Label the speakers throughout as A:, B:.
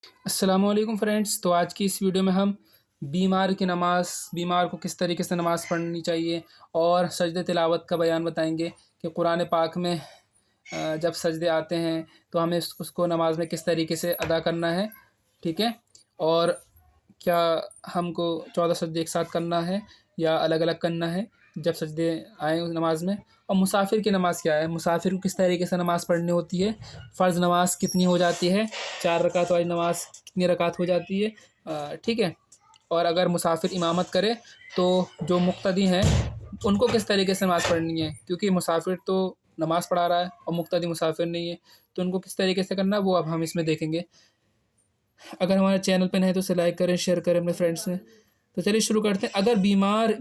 A: السلام علیکم فرینڈس، تو آج کی اس ویڈیو میں ہم بیمار کو کس طریقے سے نماز پڑھنی چاہیے اور سجدہ تلاوت کا بیان بتائیں گے کہ قرآن پاک میں جب سجدے آتے ہیں تو ہمیں اس کو نماز میں کس طریقے سے ادا کرنا ہے، ٹھیک ہے؟ اور کیا ہم کو 14 سجدے ایک ساتھ کرنا ہے یا الگ الگ کرنا ہے جب سجدے آئیں اس نماز میں؟ اور مسافر کی نماز کیا ہے، مسافر کو کس طریقے سے نماز پڑھنی ہوتی ہے، فرض نماز کتنی ہو جاتی ہے، 4 رکعت والی نماز کتنی رکعت ہو جاتی ہے، ٹھیک ہے؟ اور اگر مسافر امامت کرے تو جو مقتدی ہیں ان کو کس طریقے سے نماز پڑھنی ہے، کیونکہ مسافر تو نماز پڑھا رہا ہے اور مقتدی مسافر نہیں ہے، تو ان کو کس طریقے سے کرنا ہے وہ اب ہم اس میں دیکھیں گے۔ اگر ہمارے چینل پہ نہیں تو اسے لائک کریں، شیئر کریں اپنے فرینڈس میں۔ تو چلیے شروع کرتے ہیں۔ اگر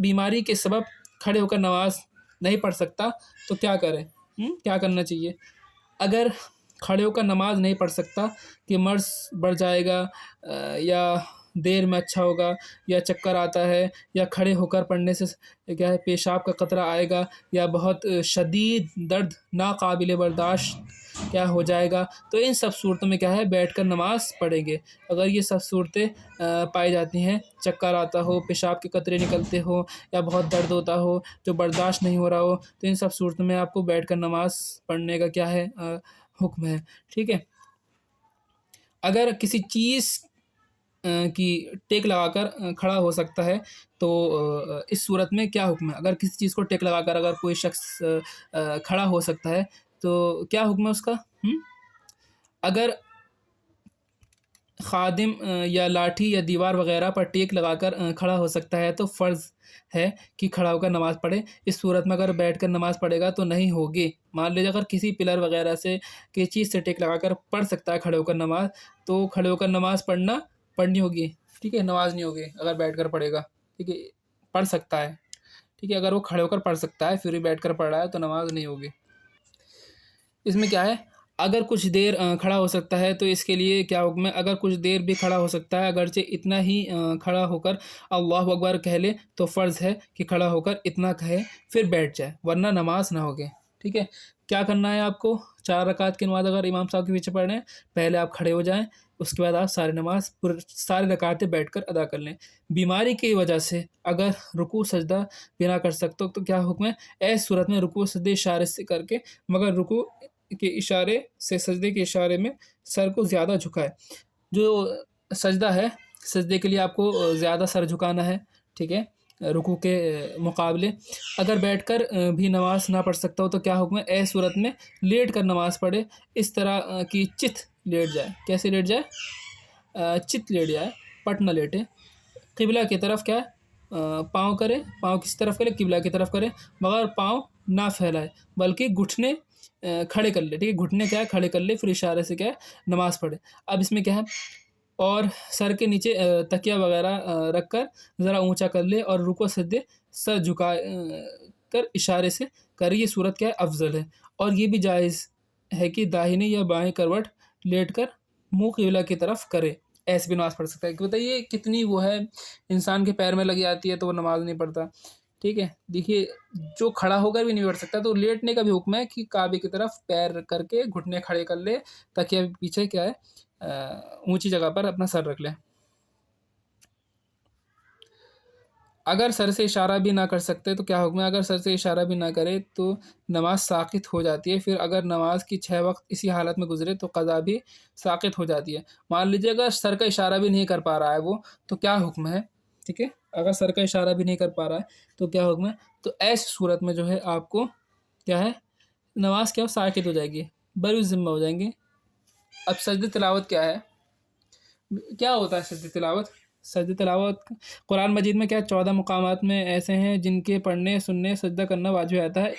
A: بیماری کے سبب کھڑے ہو کر نماز نہیں پڑھ سکتا تو کیا کریں، کیا کرنا چاہیے؟ اگر کھڑے ہو کر نماز نہیں پڑھ سکتا کہ مرض بڑھ جائے گا، یا دیر میں اچھا ہوگا، یا چکر آتا ہے، یا کھڑے ہو کر پڑھنے سے کیا ہے پیشاب کا قطرہ آئے گا، یا بہت شدید درد ناقابل برداشت کیا ہو جائے گا، تو ان سب صورتوں میں کیا ہے بیٹھ کر نماز پڑھیں گے۔ اگر یہ سب صورتیں پائی جاتی ہیں، چکر آتا ہو، پیشاب کے قطرے نکلتے ہو، یا بہت درد ہوتا ہو جو برداشت نہیں ہو رہا ہو، تو ان سب صورتوں میں آپ کو بیٹھ کر نماز پڑھنے کا کیا ہے حکم ہے، ٹھیک ہے؟ اگر کسی چیز کی ٹیک لگا کر کھڑا ہو سکتا ہے تو اس صورت میں کیا حکم ہے؟ اگر کسی چیز کو ٹیک لگا کر اگر کوئی شخص کھڑا ہو سکتا ہے تو کیا حکم ہے اس کا؟ اگر خادم یا لاٹھی یا دیوار وغیرہ پر ٹیک لگا کر کھڑا ہو سکتا ہے تو فرض ہے کہ کھڑا ہو کر نماز پڑھے۔ اس صورت میں اگر بیٹھ کر نماز پڑھے گا تو نہیں ہوگی۔ مان لیجیے اگر کسی پلر وغیرہ سے کسی چیز سے ٹیک لگا کر پڑھ سکتا ہے کھڑے ہو کر نماز، تو کھڑے ہو کر نماز پڑھنی ہوگی، ٹھیک ہے؟ نماز نہیں ہوگی اگر بیٹھ کر پڑھے گا، ٹھیک ہے؟ پڑھ سکتا ہے، ٹھیک ہے؟ اگر وہ کھڑے ہو کر پڑھ سکتا ہے پھر بھی بیٹھ کر پڑھ رہا ہے تو نماز نہیں ہوگی۔ اس میں کیا ہے، اگر کچھ دیر کھڑا ہو سکتا ہے تو اس کے لیے کیا حکم ہے؟ اگر کچھ دیر بھی کھڑا ہو سکتا ہے، اگرچہ اتنا ہی کھڑا ہو کر اللہ اکبر کہہ لے تو فرض ہے کہ کھڑا ہو کر اتنا کہے پھر بیٹھ جائے، ورنہ نماز نہ ہوگی، ٹھیک ہے؟ کیا کرنا ہے آپ کو؟ 4 رکعت کی نماز اگر امام صاحب کے پیچھے پڑھ رہے ہیں، پہلے آپ کھڑے ہو جائیں، اس کے بعد آپ ساری رکعتیں بیٹھ کر ادا کر لیں۔ بیماری کی وجہ سے اگر رکوع سجدہ بھی نہ کر سکتے تو کیا حکم ہے؟ ایس صورت میں رکوع سجدے اشارے سے کر کے، مگر رکوع کے اشارے سے سجدے کے اشارے میں سر کو زیادہ جھکائے۔ جو سجدہ ہے، سجدے کے لیے آپ کو زیادہ سر جھکانا ہے، ٹھیک ہے، رکوع کے مقابلے۔ اگر بیٹھ کر بھی نماز نہ پڑھ سکتا ہو تو کیا حکم ہے؟ ایس صورت میں لیٹ کر نماز پڑھے، اس طرح کی چت لیٹ جائے۔ کیسے لیٹ جائے؟ چت لیٹ جائے، پٹ نہ لیٹے۔ قبلہ کی طرف کیا ہے پاؤں کرے، پاؤں کس طرف کرے؟ قبلہ کی طرف کرے، مگر پاؤں نہ پھیلائے بلکہ گھٹنے کھڑے کر لے، ٹھیک ہے؟ گھٹنے کیا ہے کھڑے کر لے، پھر اشارے سے کیا ہے نماز پڑھے۔ اب اس میں کیا ہے، اور سر کے نیچے تکیہ وغیرہ رکھ کر ذرا اونچا کر لے اور رکوع سجدے سر جھکا کر اشارے سے کرے۔ یہ صورت کیا ہے افضل ہے، اور یہ بھی جائز ہے کہ داہنی یا بائیں کروٹ لیٹ کر منہ قبلہ کی طرف کرے، ایسے بھی نماز پڑھ سکتا ہے۔ بتائیے کتنی وہ ہے، انسان کے پیر میں لگ جاتی ہے تو وہ نماز نہیں پڑھتا، ٹھیک ہے؟ دیکھیے جو کھڑا ہو کر بھی نہیں پڑھ سکتا تو لیٹنے کا بھی حکم ہے کہ کعبے کی طرف پیر کر کے گھٹنے کھڑے کر لے، تاکہ پیچھے کیا ہے اونچی جگہ پر اپنا سر رکھ لے۔ اگر سر سے اشارہ بھی نہ کر سکتے تو کیا حکم ہے؟ اگر سر سے اشارہ بھی نہ کرے تو نماز ساقط ہو جاتی ہے، پھر اگر نماز کی 6 وقت اسی حالت میں گزرے تو قضا بھی ساقط ہو جاتی ہے۔ مان لیجیے اگر سر کا اشارہ بھی نہیں کر پا رہا ہے وہ، تو کیا حکم ہے؟ ٹھیک ہے، اگر سر کا اشارہ بھی نہیں کر پا رہا ہے تو کیا حکم ہے؟ تو ایسی صورت میں جو ہے آپ کو کیا ہے نماز کیا ساقط ہو جائے گی، بروز ذمہ ہو جائیں گے۔ اب سجدہ تلاوت کیا ہے؟ کیا ہوتا ہے سجدہ تلاوت؟ سجدہ تلاوت قرآن مجید میں کیا 14 مقامات میں ایسے ہیں جن کے پڑھنے سننے سجدہ کرنا واجب آتا ہے،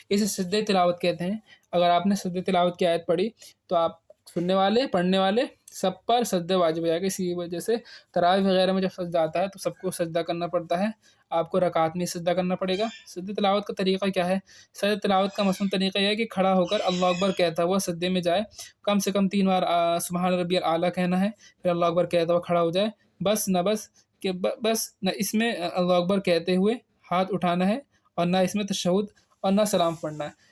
A: اسے سجدہ تلاوت کہتے ہیں۔ اگر آپ نے سجدہ تلاوت کی آیت پڑھی تو آپ سننے والے پڑھنے والے سب پر سجدہ واجب ہو جائے گا۔ اسی وجہ سے تراویح وغیرہ میں جب سجدہ آتا ہے تو سب کو سجدہ کرنا پڑتا ہے، آپ کو رکعت میں سجدہ کرنا پڑے گا۔ سجدہ تلاوت کا طریقہ کیا ہے؟ سجدہ تلاوت کا مثلاً طریقہ یہ ہے کہ کھڑا ہو کر اللہ اکبر کہتا ہوا سجدے میں جائے، کم سے کم 3 بار سبحان ربی الاعلیٰ کہنا ہے، پھر اللہ اکبر کہتا ہوا کھڑا ہو جائے۔ بس نہ اس میں اللہ اکبر کہتے ہوئے ہاتھ اٹھانا ہے، اور نہ اس میں تشہد اور نہ سلام پڑھنا ہے۔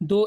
A: 2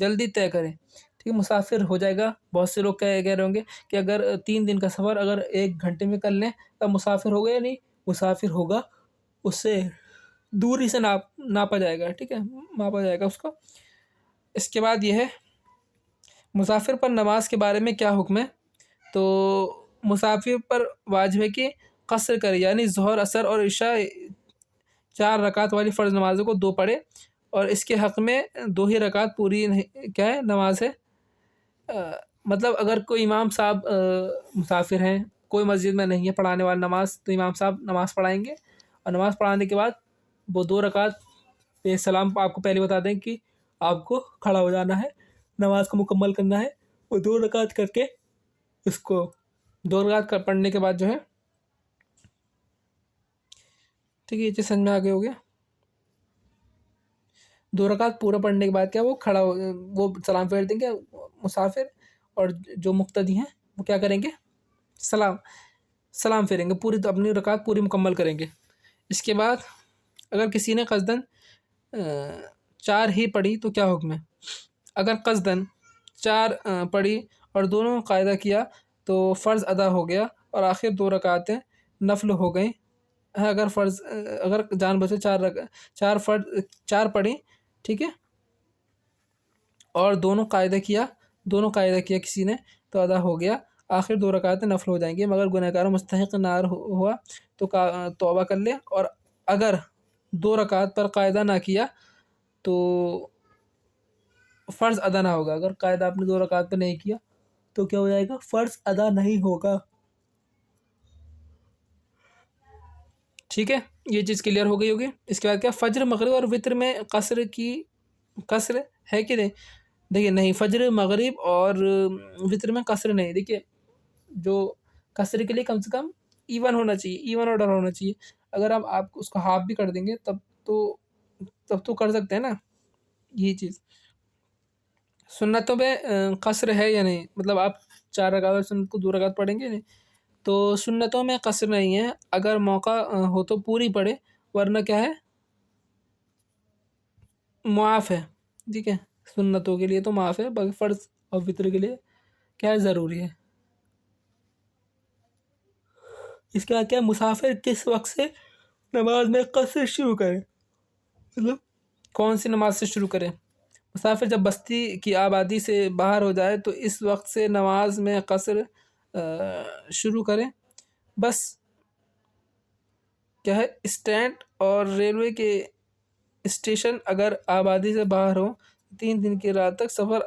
A: جلدی طے کریں، ٹھیک ہے؟ مسافر ہو جائے گا، بہت سے لوگ کہہ رہے ہوں گے کہ اگر 3 دن کا سفر اگر 1 گھنٹے میں کر لیں تب مسافر ہو گیا، نہیں مسافر ہوگا، اس سے دوری سے ناپا جائے گا، ٹھیک ہے، ماپا جائے گا اس کو۔ اس کے بعد یہ ہے مسافر پر نماز کے بارے میں کیا حکم ہے؟ تو مسافر پر واجب ہے کہ قصر کرے، یعنی ظہر، عصر اور عشاء 4 رکعت والی فرض نمازوں کو 2 پڑھے، اور اس کے حق میں 2 ہی رکعت پوری کیا ہے نماز ہے۔ مطلب اگر کوئی امام صاحب مسافر ہیں، کوئی مسجد میں نہیں ہے پڑھانے والا نماز، تو امام صاحب نماز پڑھائیں گے، اور نماز پڑھانے کے بعد وہ 2 رکعت پہ سلام آپ کو پہلے بتا دیں کہ آپ کو کھڑا ہو جانا ہے، نماز کو مکمل کرنا ہے، وہ 2 رکعت کر کے اس کو 2 رکعت پڑھنے کے بعد جو ہے، ٹھیک ہے، یہ چیز سمجھ میں آگے ہو گیا۔ 2 رکعت پورا پڑھنے کے بعد کیا وہ کھڑا وہ سلام پھیر دیں گے مسافر، اور جو مقتدی ہیں وہ کیا کریں گے، سلام پھیریں گے، پوری تو اپنی رکعت پوری مکمل کریں گے۔ اس کے بعد اگر کسی نے قصدن 4 ہی پڑھی تو کیا حکم ہے؟ اگر قصدن 4 پڑھی اور دونوں قاعدہ کیا تو فرض ادا ہو گیا، اور آخر 2 رکعتیں نفل ہو گئیں۔ اگر جان بچے 4 پڑھی، ٹھیک ہے، اور دونوں قاعدہ کیا کسی نے تو ادا ہو گیا، آخر 2 رکعتیں نفل ہو جائیں گی، مگر گنہگار مستحق نار ہوا تو توبہ کر لے، اور اگر 2 رکعت پر قاعدہ نہ کیا تو فرض ادا نہ ہوگا۔ اگر قاعدہ آپ نے 2 رکعت پر نہیں کیا تو کیا ہو جائے گا، فرض ادا نہیں ہوگا، ٹھیک ہے، یہ چیز کلیئر ہو گئی ہوگی۔ اس کے بعد کیا فجر، مغرب اور وتر میں قصر ہے کہ نہیں؟ دیکھیے نہیں، فجر، مغرب اور وتر میں قصر نہیں۔ دیکھیے جو قصر کے لیے کم سے کم ایون ہونا چاہیے، ایون آرڈر ہونا چاہیے۔ اگر آپ اس کو ہاف بھی کر دیں گے تب تو کر سکتے ہیں نا، یہی چیز۔ سنتوں میں قصر ہے یا نہیں؟ مطلب آپ 4 رکعت سنت کو 2 رکعت پڑھیں گے نہیں، تو سنتوں میں قصر نہیں ہے، اگر موقع ہو تو پوری پڑھے، ورنہ کیا ہے، معاف ہے، ٹھیک ہے، سنتوں کے لیے تو معاف ہے، باقی فرض اور وطر کے لیے کیا ہے، ضروری ہے۔ اس کے بعد کیا مسافر کس وقت سے نماز میں قصر شروع کرے؟ مطلب کون سی نماز سے شروع کرے؟ مسافر جب بستی کی آبادی سے باہر ہو جائے تو اس وقت سے نماز میں قصر شروع کریں۔ بس کیا ہے، اسٹینڈ اور ریلوے کے اسٹیشن اگر آبادی سے باہر ہوں، 3 دن کی رات تک سفر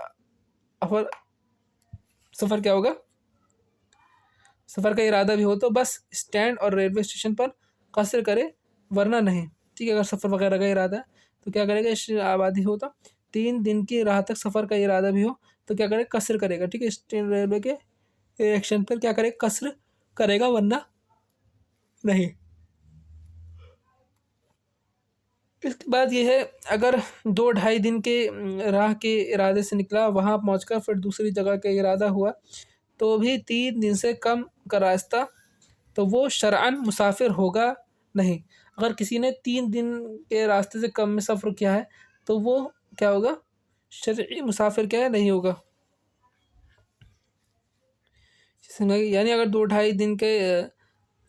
A: کیا ہوگا، سفر کا ارادہ بھی ہو تو بس اسٹینڈ اور ریلوے اسٹیشن پر قصر کرے، ورنہ نہیں، ٹھیک ہے۔ اگر سفر وغیرہ کا ارادہ ہے تو کیا کرے گا، آبادی ہو تو 3 دن کی راہ تک سفر کا ارادہ بھی ہو تو کیا کرے، قصر کرے گا، ٹھیک ہے، اسٹینڈ ریلوے کے ایکشن پر کیا کرے، قصر کرے گا، ورنہ نہیں۔ اس کے بعد یہ ہے اگر 2-2.5 دن کے راہ کے ارادے سے نکلا، وہاں پہنچ کر پھر دوسری جگہ کا ارادہ ہوا تو بھی 3 دن سے کم کا راستہ، تو وہ شرعاً مسافر ہوگا نہیں۔ اگر کسی نے 3 دن کے راستے سے کم میں سفر کیا ہے تو وہ کیا ہوگا، شرعی مسافر کیا ہے، نہیں ہوگا۔ یعنی اگر 2-2.5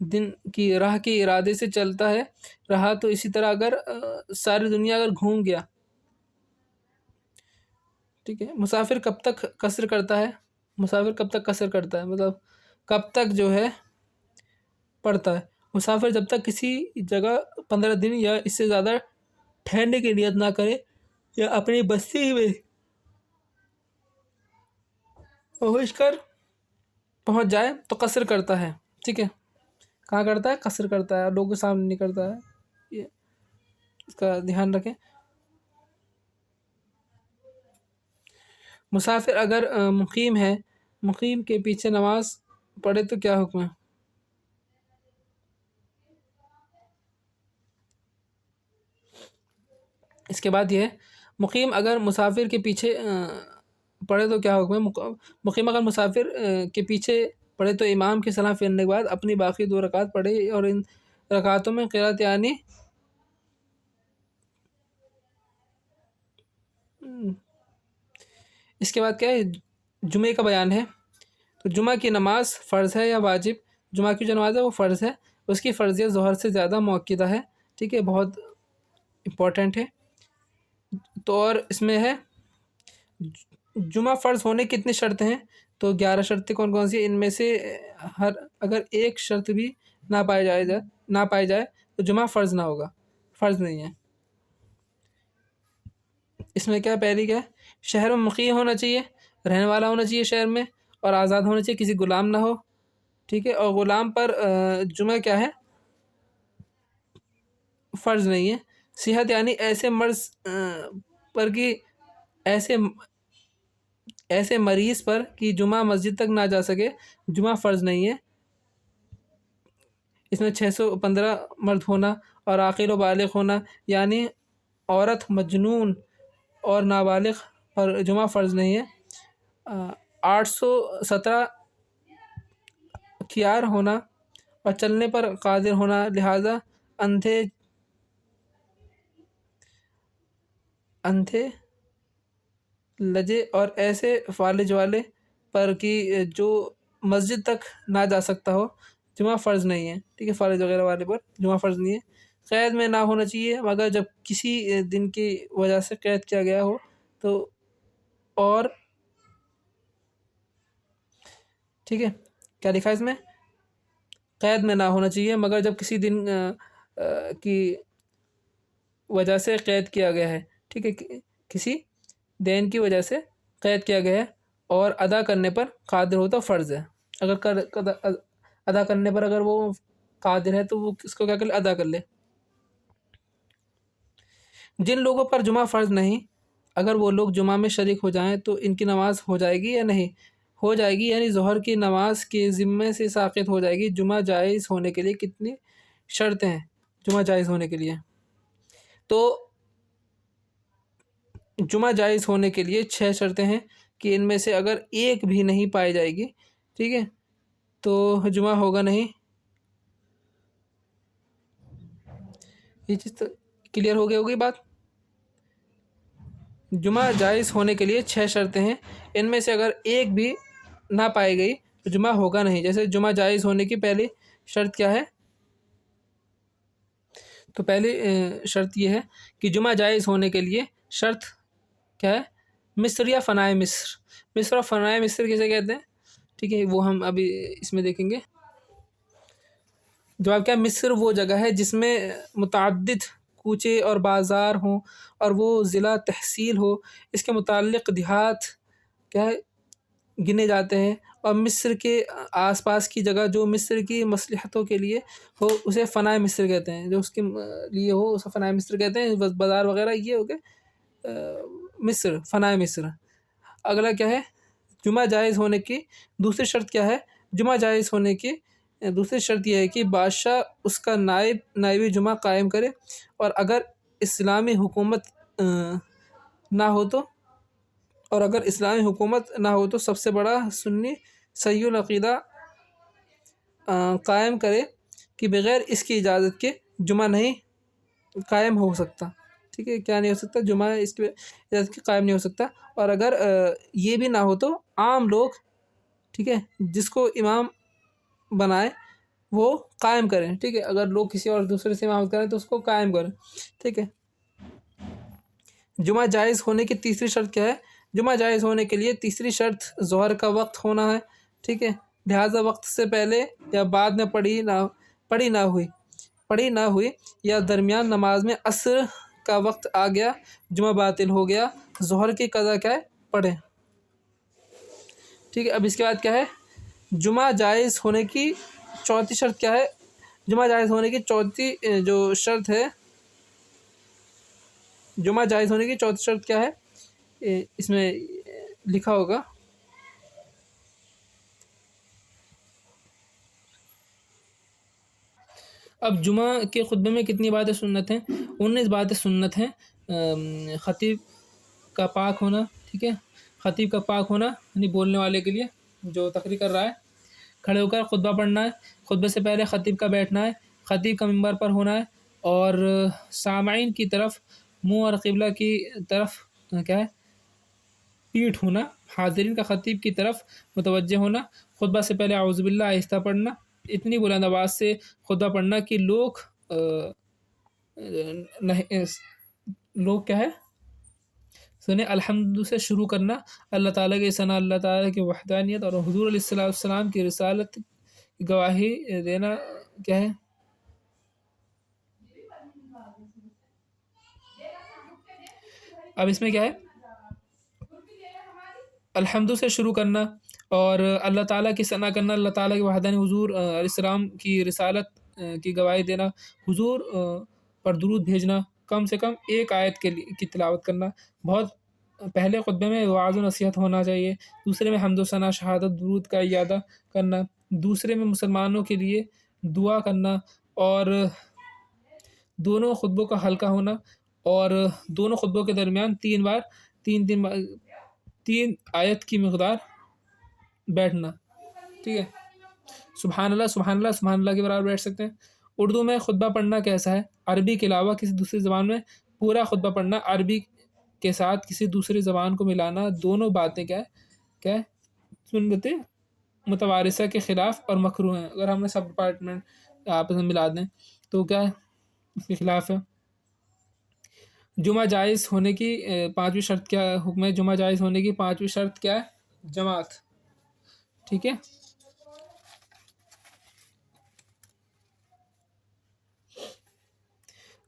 A: دن کی راہ کے ارادے سے چلتا ہے رہا تو اسی طرح اگر ساری دنیا اگر گھوم گیا، ٹھیک ہے۔ مسافر کب تک قصر کرتا ہے؟ مطلب کب تک جو ہے پڑتا ہے؟ مسافر جب تک کسی جگہ 15 دن یا اس سے زیادہ ٹھہرنے کی نیت نہ کرے یا اپنی بستی میں پہنچ کر پہنچ جائے تو قصر کرتا ہے، ٹھیک ہے۔ کہاں کرتا ہے، قصر کرتا ہے، لوگوں کے سامنے نہیں کرتا ہے، یہ اس کا دھیان رکھیں۔ مسافر اگر مقیم ہے، مقیم کے پیچھے نماز پڑھے تو کیا حکم ہے؟ اس کے بعد یہ ہے مقیم اگر مسافر کے پیچھے پڑھے تو کیا حکم ہے؟ مقیم اگر مسافر کے پیچھے پڑھے تو امام کے سلام پھیرنے کے بعد اپنی باقی 2 رکعت پڑھے، اور ان رکعتوں میں قرات یعنی اس کے بعد کیا ہے، جمعے کا بیان ہے۔ تو جمعہ کی نماز فرض ہے یا واجب؟ جمعہ کی جو نماز ہے وہ فرض ہے، اس کی فرضیت ظہر سے زیادہ مؤکدہ ہے، ٹھیک ہے، بہت امپورٹنٹ ہے۔ تو اور اس میں ہے جمعہ فرض ہونے کی کتنی شرطیں ہیں؟ تو 11 شرطیں کون کون سی ہیں؟ ان میں سے اگر ایک شرط بھی نہ پائی جائے تو جمعہ فرض نہ ہوگا، فرض نہیں ہے۔ اس میں کیا پہلی کیا ہے، شہر میں مقیم ہونا چاہیے، رہنے والا ہونا چاہیے شہر میں، اور آزاد ہونا چاہیے، کسی غلام نہ ہو، ٹھیک ہے، اور غلام پر جمعہ کیا ہے، فرض نہیں ہے۔ صحت یعنی ایسے مرض پر کہ ایسے مریض پر کہ جمعہ مسجد تک نہ جا سکے، جمعہ فرض نہیں ہے۔ اس میں 615 مرد ہونا اور عاقل و بالغ ہونا، یعنی عورت، مجنون اور نابالغ پر جمعہ فرض نہیں ہے۔ 817 کھیار ہونا اور چلنے پر قادر ہونا، لہذا اندھے لجے اور ایسے فالج والے پر کہ جو مسجد تک نہ جا سکتا ہو، جمعہ فرض نہیں ہے، ٹھیک ہے، فالج وغیرہ والے پر جمعہ فرض نہیں ہے۔ قید میں نہ ہونا چاہیے، مگر جب کسی دن کی وجہ سے قید کیا گیا ہو تو، اور ٹھیک ہے، کیا لکھا ہے اس میں، قید میں نہ ہونا چاہیے مگر جب کسی دن کی وجہ سے قید کیا گیا ہے، ٹھیک ہے، کسی دین کی وجہ سے قید کیا گیا ہے اور ادا کرنے پر قادر ہو تو فرض ہے۔ اگر ادا کرنے پر اگر وہ قادر ہے تو وہ اس کو کیا کر لے، ادا کر لے۔ جن لوگوں پر جمعہ فرض نہیں، اگر وہ لوگ جمعہ میں شریک ہو جائیں تو ان کی نماز ہو جائے گی یا نہیں؟ ہو جائے گی، یعنی ظہر کی نماز کے ذمے سے ساقط ہو جائے گی۔ جمعہ جائز ہونے کے لیے کتنی شرطیں ہیں؟ جمعہ جائز ہونے کے لیے تو جمعہ جائز ہونے کے لیے 6 شرطیں ہیں کہ ان میں سے اگر ایک بھی نہیں پائی جائے گی، ٹھیک ہے، تو جمعہ ہوگا نہیں۔ یہ چیز تو کلیئر ہو گئی ہوگی بات۔ جمعہ جائز ہونے کے لیے 6 شرطیں ہیں، ان میں سے اگر ایک بھی نہ پائی گئی تو جمعہ ہوگا نہیں۔ جیسے جمعہ جائز ہونے کی پہلی شرط کیا ہے؟ تو پہلی شرط یہ ہے کہ جمعہ جائز ہونے کے لیے شرط کیا ہے؟ مصر یا فنائے مصر۔ مصر اور فنائے مصر کسے کہتے ہیں؟ ٹھیک ہے، وہ ہم ابھی اس میں دیکھیں گے۔ جواب کیا، مصر وہ جگہ ہے جس میں متعدد کوچے اور بازار ہوں اور وہ ضلع تحصیل ہو، اس کے متعلق دیہات کیا ہے گنے جاتے ہیں، اور مصر کے آس پاس کی جگہ جو مصر کی مصلحتوں کے لیے ہو اسے فنائے مصر کہتے ہیں، جو اس کے لیے ہو اسے فنائے مصر کہتے ہیں۔ بازار وغیرہ یہ ہو گئے مصر، فنائے مصر۔ اگلا کیا ہے، جمعہ جائز ہونے کی دوسری شرط کیا ہے؟ جمعہ جائز ہونے کی دوسری شرط یہ ہے کہ بادشاہ اس کا نائب جمعہ قائم کرے، اور اگر اسلامی حکومت نہ ہو تو سب سے بڑا سنی صحیح العقیدہ قائم کرے کہ بغیر اس کی اجازت کے جمعہ نہیں قائم ہو سکتا، ٹھیک ہے، کیا نہیں ہو سکتا، جمعہ اس کی اجازت کے قائم نہیں ہو سکتا۔ اور اگر یہ بھی نہ ہو تو عام لوگ، ٹھیک ہے، جس کو امام بنائے وہ قائم کریں، ٹھیک ہے، اگر لوگ کسی اور دوسرے سے امامت کریں تو اس کو قائم کریں، ٹھیک ہے۔ جمعہ جائز ہونے کی تیسری شرط کیا ہے؟ جمعہ جائز ہونے کے لیے تیسری شرط ظہر کا وقت ہونا ہے، ٹھیک ہے، لہٰذا وقت سے پہلے یا بعد میں پڑھی نہ ہوئی یا درمیان نماز میں عصر کا وقت آ گیا، جمعہ باطل ہو گیا، ظہر کی قضا کیا ہے، پڑھیں، ٹھیک ہے۔ اب اس کے بعد کیا ہے، جمعہ جائز ہونے کی چوتھی شرط کیا ہے؟ جمعہ جائز ہونے کی چوتھی جو شرط ہے، جمعہ جائز ہونے کی چوتھی شرط کیا ہے؟ اس میں لکھا ہوگا، اب جمعہ کے خطبے میں کتنی باتیں سنت ہیں؟ 19 باتیں سنت ہیں۔ خطیب کا پاک ہونا، ٹھیک ہے، خطیب کا پاک ہونا یعنی بولنے والے کے لیے جو تقریر کر رہا ہے، کھڑے ہو کر خطبہ پڑھنا ہے، خطبے سے پہلے خطیب کا بیٹھنا ہے، خطیب کا ممبر پر ہونا ہے، اور سامعین کی طرف منہ اور قبلہ کی طرف کیا ہے، پیٹھ ہونا، حاضرین کا خطیب کی طرف متوجہ ہونا، خطبہ سے پہلے اعوذ باللہ آہستہ پڑھنا، اتنی بلند آواز سے خطبہ پڑھنا کہ لوگ کیا ہے سنیں، الحمد سے شروع کرنا، اللہ تعالیٰ کے ثنا، اللہ تعالیٰ کی وحدانیت اور حضور علیہ السلام کی رسالت کی گواہی دینا کیا ہے، اب اس میں کیا ہے، الحمد سے شروع کرنا اور اللہ تعالیٰ کی ثنا کرنا، اللہ تعالیٰ کی وحدانی، حضور علیہ السلام کی رسالت کی گواہی دینا، حضور پر درود بھیجنا، کم سے کم ایک آیت کی تلاوت کرنا، بہت پہلے خطبے میں وعظ و نصیحت ہونا چاہیے، دوسرے میں حمد و ثنا، شہادت، درود کا اعادہ کرنا، دوسرے میں مسلمانوں کے لیے دعا کرنا، اور دونوں خطبوں کا حلقہ ہونا، اور دونوں خطبوں کے درمیان 3 بار 3 آیت کی مقدار بیٹھنا، ٹھیک ہے، سبحان اللہ سبحان اللہ سبحان اللہ کے برابر بیٹھ سکتے ہیں۔ اردو میں خطبہ پڑھنا کیسا ہے؟ عربی کے علاوہ کسی دوسری زبان میں پورا خطبہ پڑھنا، عربی کے ساتھ کسی دوسری زبان کو ملانا، دونوں باتیں کیا ہے سنت متوارثہ کے خلاف اور مکروہ ہیں۔ اگر ہم نے سب ڈپارٹمنٹ آپس میں ملا دیں تو کیا ہے اس کے خلاف ہے۔ جمعہ جائز ہونے کی 5ویں شرط کیا حکم ہے؟ جمعہ جائز ہونے کی 5ویں شرط کیا ہے؟ جماعت، ٹھیک ہے۔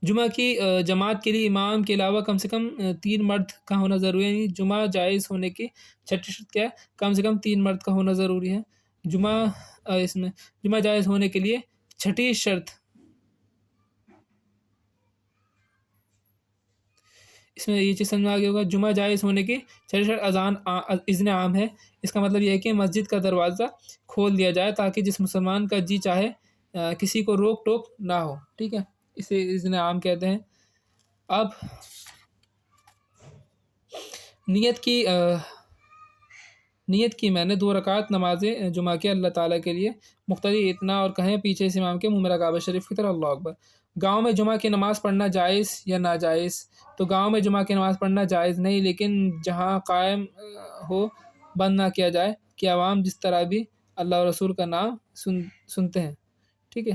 A: جمعہ کی جماعت کے لیے امام کے علاوہ کم سے کم 3 مرد کا ہونا ضروری ہے، یعنی جمعہ جائز ہونے کی 6ٹھی شرط کیا ہے؟ کم سے کم 3 مرد کا ہونا ضروری ہے۔ اس میں جمعہ جائز ہونے کے لیے 6ٹھی شرط، اس میں یہ چیز سمجھ میں آ گیا ہوگا، جمعہ جائز ہونے کی 6ٹھی شرط اذن عام ہے۔ اس کا مطلب یہ ہے کہ مسجد کا دروازہ کھول دیا جائے تاکہ جس مسلمان کا جی چاہے کسی کو روک ٹوک نہ ہو، ٹھیک ہے، اسے اذن عام کہتے ہیں۔ اب نیت کی میں نے 2 رکعت نماز جمعہ کے اللہ تعالیٰ کے لیے مقتدی اتنا اور کہیں پیچھے سے امام کے منہ میں کعبہ شریف کی طرح اللہ اکبر۔ گاؤں میں جمعہ کی نماز پڑھنا جائز یا ناجائز؟ تو گاؤں میں جمعہ کی نماز پڑھنا جائز نہیں، لیکن جہاں قائم ہو بند نہ کیا جائے کہ عوام جس طرح بھی اللہ اور رسول کا نام سنتے ہیں، ٹھیک ہے۔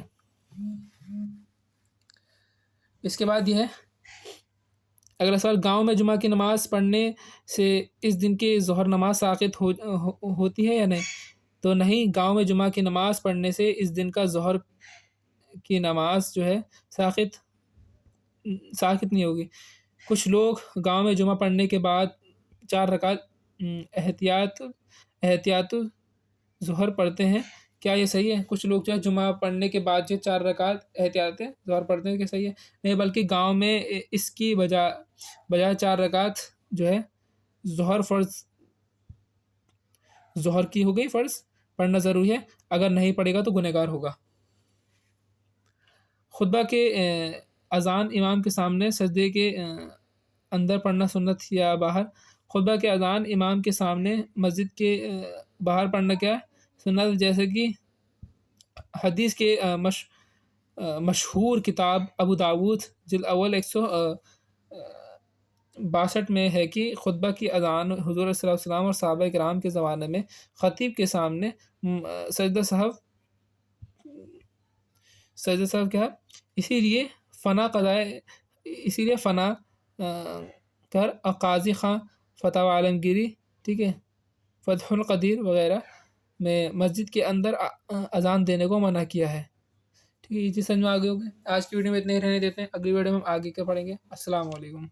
A: اس کے بعد یہ ہے اگلا سوال، گاؤں میں جمعہ کی نماز پڑھنے سے اس دن کی ظہر نماز ساقط ہوتی ہے یا نہیں؟ تو نہیں، گاؤں میں جمعہ کی نماز پڑھنے سے اس دن کا ظہر کی نماز جو ہے ساقط نہیں ہوگی۔ کچھ لوگ گاؤں میں جمعہ پڑھنے کے بعد 4 رکعت احتیاط ظہر پڑھتے ہیں، کیا یہ صحیح ہے؟ کچھ لوگ جو ہے جمعہ پڑھنے کے بعد جو 4 رکعت احتیاط ظہر پڑھتے ہیں، کیا صحیح ہے؟ نہیں، بلکہ گاؤں میں اس کی بجائے 4 رکعت جو ہے ظہر کی ہو گئی فرض پڑھنا ضروری ہے، اگر نہیں پڑھے گا تو گنہگار ہوگا۔ خطبہ کے اذان امام کے سامنے سجدے کے اندر پڑھنا سنت یا باہر؟ خطبہ کے اذان امام کے سامنے مسجد کے باہر پڑھنا کیا ہے؟ سنت، جیسے کہ حدیث کے مشہور کتاب ابو داود جلد اول 162 میں ہے کہ خطبہ کی اذان حضور صلی اللہ علیہ وسلم اور صحابہ کرام کے زمانے میں خطیب کے سامنے سجدہ صاحب کیا، اسی لیے فنا کر قاضی خاں فتح عالمگیری، ٹھیک ہے، فتح القدیر وغیرہ میں مسجد کے اندر اذان دینے کو منع کیا ہے، ٹھیک ہے۔ یہ چیز سمجھ میں آگے ہوگی۔ آج کی ویڈیو میں اتنے ہی رہنے دیتے ہیں، اگلی ویڈیو میں ہم آگے کے پڑھیں گے۔ السلام علیکم۔